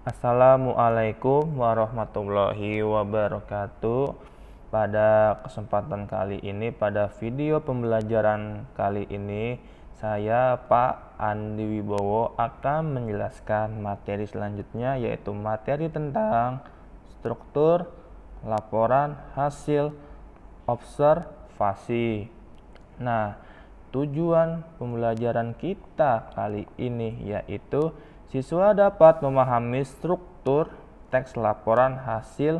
Assalamualaikum warahmatullahi wabarakatuh. Pada kesempatan kali ini, pada video pembelajaran kali ini, saya Pak Andi Wibowo akan menjelaskan materi selanjutnya, yaitu materi tentang struktur laporan hasil observasi. Nah, tujuan pembelajaran kita kali ini yaitu siswa dapat memahami struktur teks laporan hasil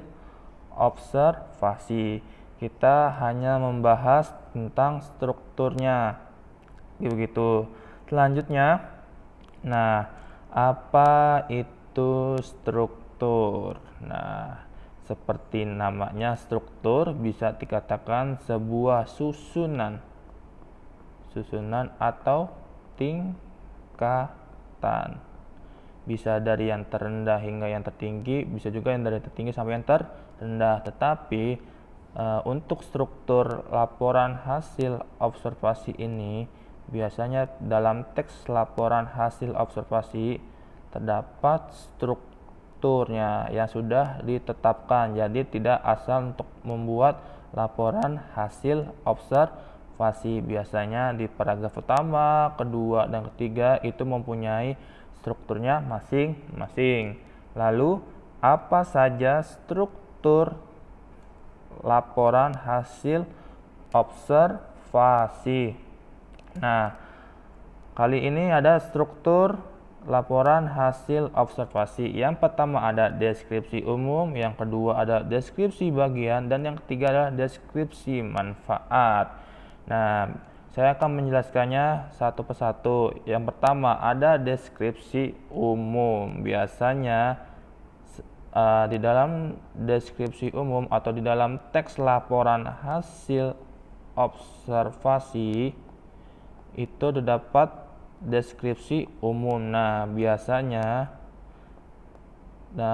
observasi. Kita hanya membahas tentang strukturnya. Begitu. Selanjutnya, nah, apa itu struktur? Nah, seperti namanya, struktur bisa dikatakan sebuah susunan atau tingkatan. Bisa dari yang terendah hingga yang tertinggi, bisa juga yang dari tertinggi sampai yang terendah. Tetapi untuk struktur laporan hasil observasi ini, biasanya dalam teks laporan hasil observasi terdapat strukturnya yang sudah ditetapkan. Jadi tidak asal untuk membuat laporan hasil observasi. Biasanya di paragraf pertama, kedua, dan ketiga itu mempunyai strukturnya masing-masing. Lalu, apa saja struktur laporan hasil observasi? Nah, kali ini ada struktur laporan hasil observasi. Yang pertama ada deskripsi umum, yang kedua ada deskripsi bagian, dan yang ketiga adalah deskripsi manfaat. Nah, saya akan menjelaskannya satu persatu. Yang pertama ada deskripsi umum. Biasanya di dalam deskripsi umum atau di dalam teks laporan hasil observasi itu terdapat deskripsi umum. Nah, biasanya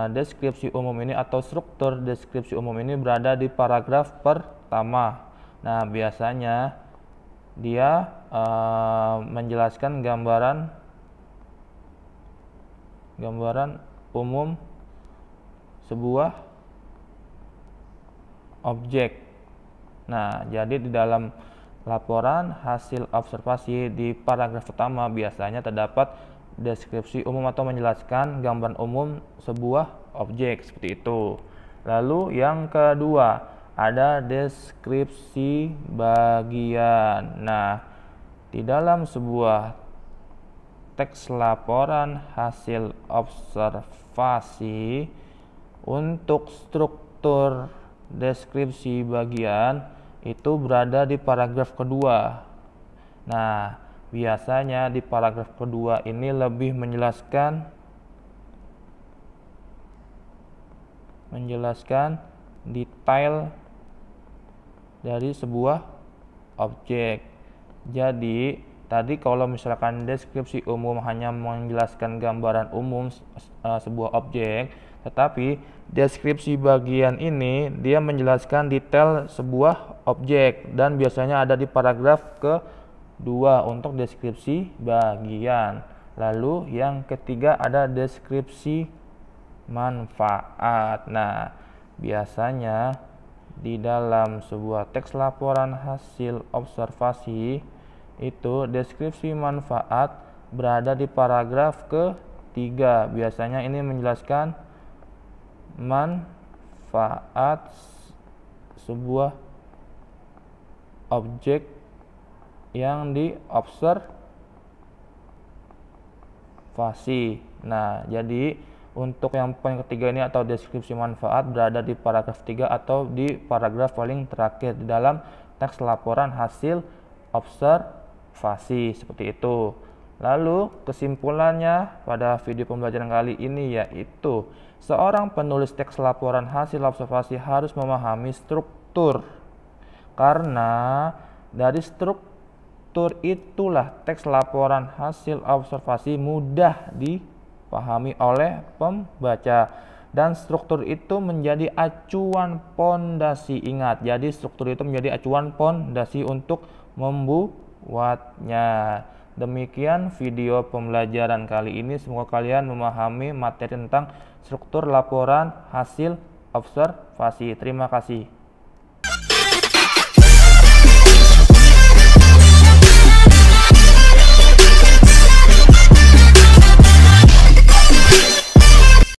deskripsi umum ini atau struktur deskripsi umum ini berada di paragraf pertama. Nah, biasanya dia menjelaskan gambaran umum sebuah objek. Nah, jadi di dalam laporan hasil observasi di paragraf pertama biasanya terdapat deskripsi umum atau menjelaskan gambaran umum sebuah objek, seperti itu. Lalu yang kedua ada deskripsi bagian. Nah, di dalam sebuah teks laporan hasil observasi untuk struktur deskripsi bagian itu berada di paragraf kedua. Nah, biasanya di paragraf kedua ini lebih menjelaskan detail dari sebuah objek. Jadi tadi kalau misalkan deskripsi umum hanya menjelaskan gambaran umum sebuah objek, tetapi deskripsi bagian ini dia menjelaskan detail sebuah objek dan biasanya ada di paragraf kedua untuk deskripsi bagian. Lalu yang ketiga ada deskripsi manfaat. Nah, biasanya di dalam sebuah teks laporan hasil observasi itu deskripsi manfaat berada di paragraf ketiga. Biasanya ini menjelaskan manfaat sebuah objek yang diobservasi. Nah, jadi untuk yang poin ketiga ini atau deskripsi manfaat berada di paragraf 3 atau di paragraf paling terakhir di dalam teks laporan hasil observasi, seperti itu. Lalu kesimpulannya pada video pembelajaran kali ini yaitu seorang penulis teks laporan hasil observasi harus memahami struktur, karena dari struktur itulah teks laporan hasil observasi mudah dipahami oleh pembaca, dan struktur itu menjadi acuan pondasi. Ingat, jadi struktur itu menjadi acuan pondasi untuk membuatnya. Demikian video pembelajaran kali ini. Semoga kalian memahami materi tentang struktur laporan hasil observasi. Terima kasih.